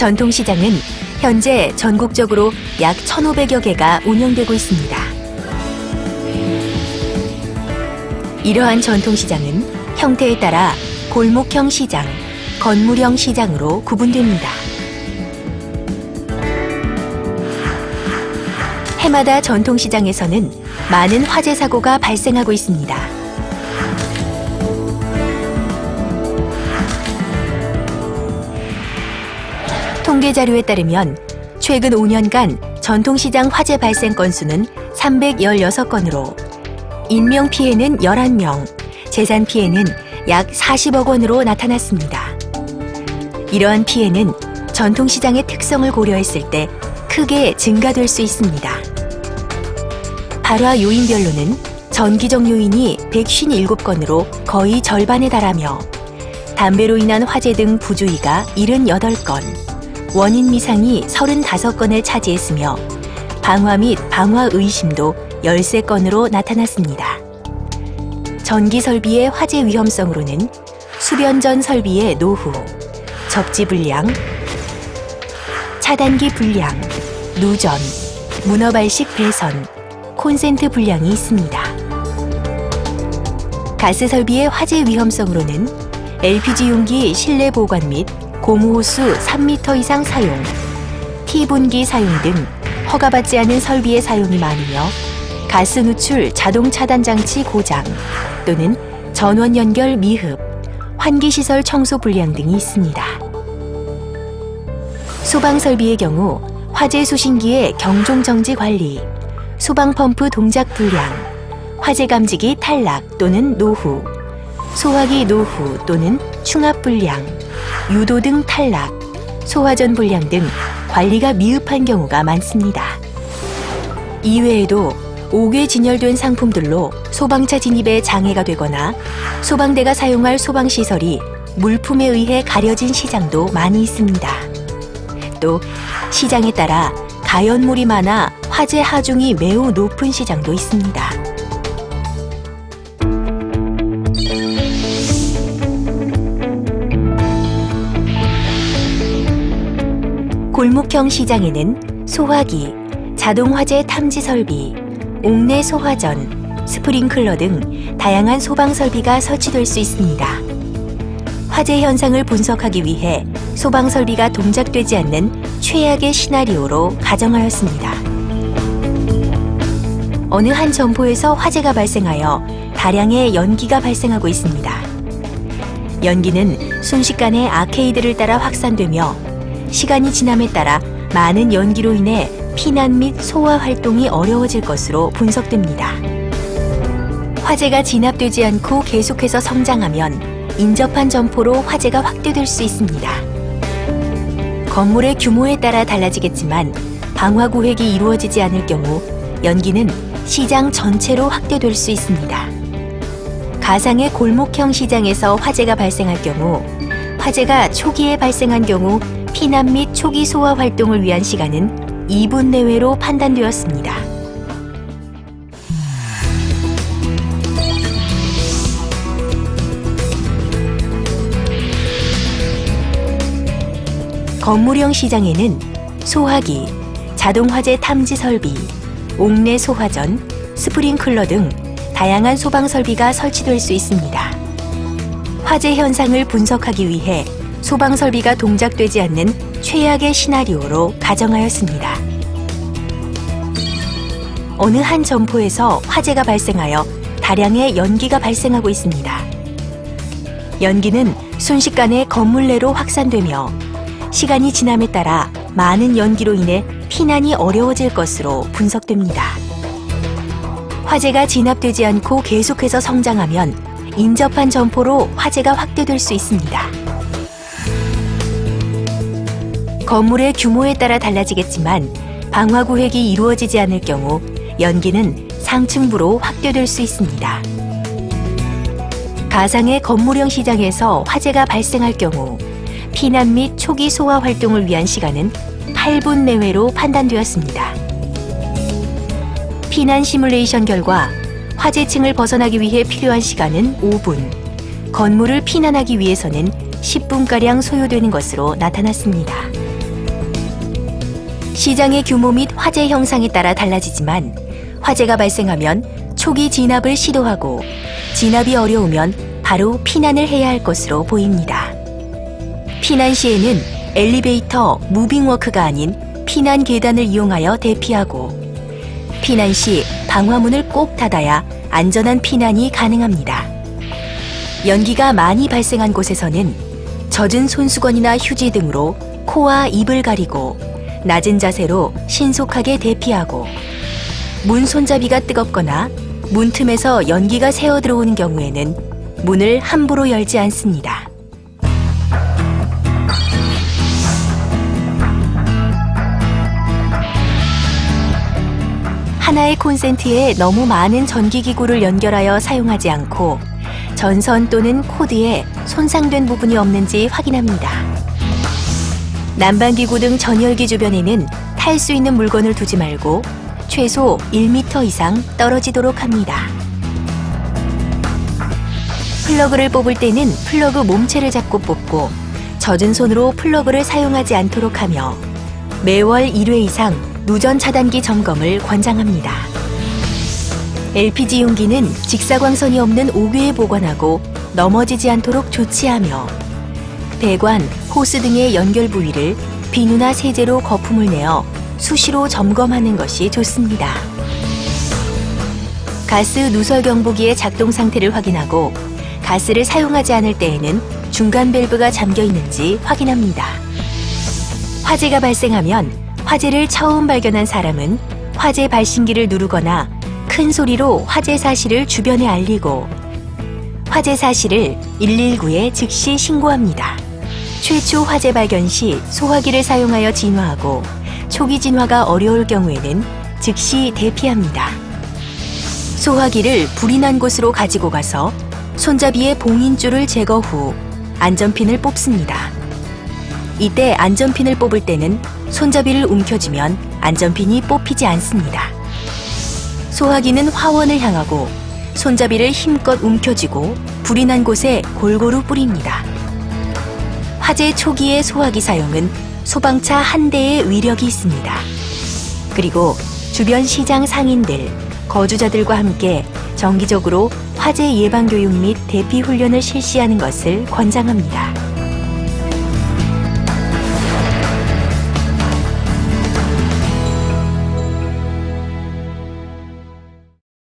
전통시장은 현재 전국적으로 약 1,500여 개가 운영되고 있습니다. 이러한 전통시장은 형태에 따라 골목형 시장, 건물형 시장으로 구분됩니다. 해마다 전통시장에서는 많은 화재 사고가 발생하고 있습니다. 통계 자료에 따르면 최근 5년간 전통시장 화재 발생 건수는 316건으로 인명 피해는 11명, 재산 피해는 약 40억 원으로 나타났습니다. 이러한 피해는 전통시장의 특성을 고려했을 때 크게 증가될 수 있습니다. 발화 요인별로는 전기적 요인이 157건으로 거의 절반에 달하며 담배로 인한 화재 등 부주의가 78건, 원인 미상이 35건을 차지했으며 방화 및 방화 의심도 13건으로 나타났습니다. 전기 설비의 화재 위험성으로는 수변전 설비의 노후, 접지 불량, 차단기 불량, 누전, 문어발식 배선, 콘센트 불량이 있습니다. 가스 설비의 화재 위험성으로는 LPG 용기 실내 보관 및 고무호수 3m 이상 사용, T분기 사용 등 허가받지 않은 설비의 사용이 많으며 가스 누출 자동 차단 장치 고장 또는 전원 연결 미흡, 환기시설 청소 불량 등이 있습니다. 소방 설비의 경우 화재 수신기의 경종 정지 관리, 소방 펌프 동작 불량, 화재 감지기 탈락 또는 노후, 소화기 노후 또는 충압 불량, 유도 등 탈락, 소화전 불량 등 관리가 미흡한 경우가 많습니다. 이외에도 옥외 진열된 상품들로 소방차 진입에 장애가 되거나 소방대가 사용할 소방시설이 물품에 의해 가려진 시장도 많이 있습니다. 또 시장에 따라 가연물이 많아 화재 하중이 매우 높은 시장도 있습니다. 골목형 시장에는 소화기, 자동화재 탐지 설비, 옥내 소화전, 스프링클러 등 다양한 소방 설비가 설치될 수 있습니다. 화재 현상을 분석하기 위해 소방 설비가 동작되지 않는 최악의 시나리오로 가정하였습니다. 어느 한 점포에서 화재가 발생하여 다량의 연기가 발생하고 있습니다. 연기는 순식간에 아케이드를 따라 확산되며 시간이 지남에 따라 많은 연기로 인해 피난 및 소화 활동이 어려워질 것으로 분석됩니다. 화재가 진압되지 않고 계속해서 성장하면 인접한 점포로 화재가 확대될 수 있습니다. 건물의 규모에 따라 달라지겠지만 방화 구획이 이루어지지 않을 경우 연기는 시장 전체로 확대될 수 있습니다. 가상의 골목형 시장에서 화재가 발생할 경우 화재가 초기에 발생한 경우 피난 및 초기 소화 활동을 위한 시간은 2분 내외로 판단되었습니다. 건물형 시장에는 소화기, 자동화재 탐지 설비, 옥내 소화전, 스프링클러 등 다양한 소방 설비가 설치될 수 있습니다. 화재 현상을 분석하기 위해 소방 설비가 동작되지 않는 최악의 시나리오로 가정하였습니다. 어느 한 점포에서 화재가 발생하여 다량의 연기가 발생하고 있습니다. 연기는 순식간에 건물 내로 확산되며 시간이 지남에 따라 많은 연기로 인해 피난이 어려워질 것으로 분석됩니다. 화재가 진압되지 않고 계속해서 성장하면 인접한 점포로 화재가 확대될 수 있습니다. 건물의 규모에 따라 달라지겠지만 방화 구획이 이루어지지 않을 경우 연기는 상층부로 확대될 수 있습니다. 가상의 건물형 시장에서 화재가 발생할 경우 피난 및 초기 소화 활동을 위한 시간은 8분 내외로 판단되었습니다. 피난 시뮬레이션 결과 화재층을 벗어나기 위해 필요한 시간은 5분, 건물을 피난하기 위해서는 10분가량 소요되는 것으로 나타났습니다. 시장의 규모 및 화재 형상에 따라 달라지지만 화재가 발생하면 초기 진압을 시도하고 진압이 어려우면 바로 피난을 해야 할 것으로 보입니다. 피난 시에는 엘리베이터, 무빙워크가 아닌 피난 계단을 이용하여 대피하고 피난 시 방화문을 꼭 닫아야 안전한 피난이 가능합니다. 연기가 많이 발생한 곳에서는 젖은 손수건이나 휴지 등으로 코와 입을 가리고 낮은 자세로 신속하게 대피하고 문 손잡이가 뜨겁거나 문 틈에서 연기가 새어 들어오는 경우에는 문을 함부로 열지 않습니다. 하나의 콘센트에 너무 많은 전기기구를 연결하여 사용하지 않고 전선 또는 코드에 손상된 부분이 없는지 확인합니다. 난방기구 등 전열기 주변에는 탈 수 있는 물건을 두지 말고 최소 1m 이상 떨어지도록 합니다. 플러그를 뽑을 때는 플러그 몸체를 잡고 뽑고 젖은 손으로 플러그를 사용하지 않도록 하며 매월 1회 이상 누전 차단기 점검을 권장합니다. LPG 용기는 직사광선이 없는 옥외에 보관하고 넘어지지 않도록 조치하며 배관, 호스 등의 연결 부위를 비누나 세제로 거품을 내어 수시로 점검하는 것이 좋습니다. 가스 누설 경보기의 작동 상태를 확인하고 가스를 사용하지 않을 때에는 중간 밸브가 잠겨 있는지 확인합니다. 화재가 발생하면 화재를 처음 발견한 사람은 화재 발신기를 누르거나 큰 소리로 화재 사실을 주변에 알리고 화재 사실을 119에 즉시 신고합니다. 최초 화재 발견 시 소화기를 사용하여 진화하고 초기 진화가 어려울 경우에는 즉시 대피합니다. 소화기를 불이 난 곳으로 가지고 가서 손잡이의 봉인줄을 제거 후 안전핀을 뽑습니다. 이때 안전핀을 뽑을 때는 손잡이를 움켜쥐면 안전핀이 뽑히지 않습니다. 소화기는 화원을 향하고 손잡이를 힘껏 움켜쥐고 불이 난 곳에 골고루 뿌립니다. 화재 초기의 소화기 사용은 소방차 한 대의 위력이 있습니다. 그리고 주변 시장 상인들, 거주자들과 함께 정기적으로 화재 예방 교육 및 대피 훈련을 실시하는 것을 권장합니다.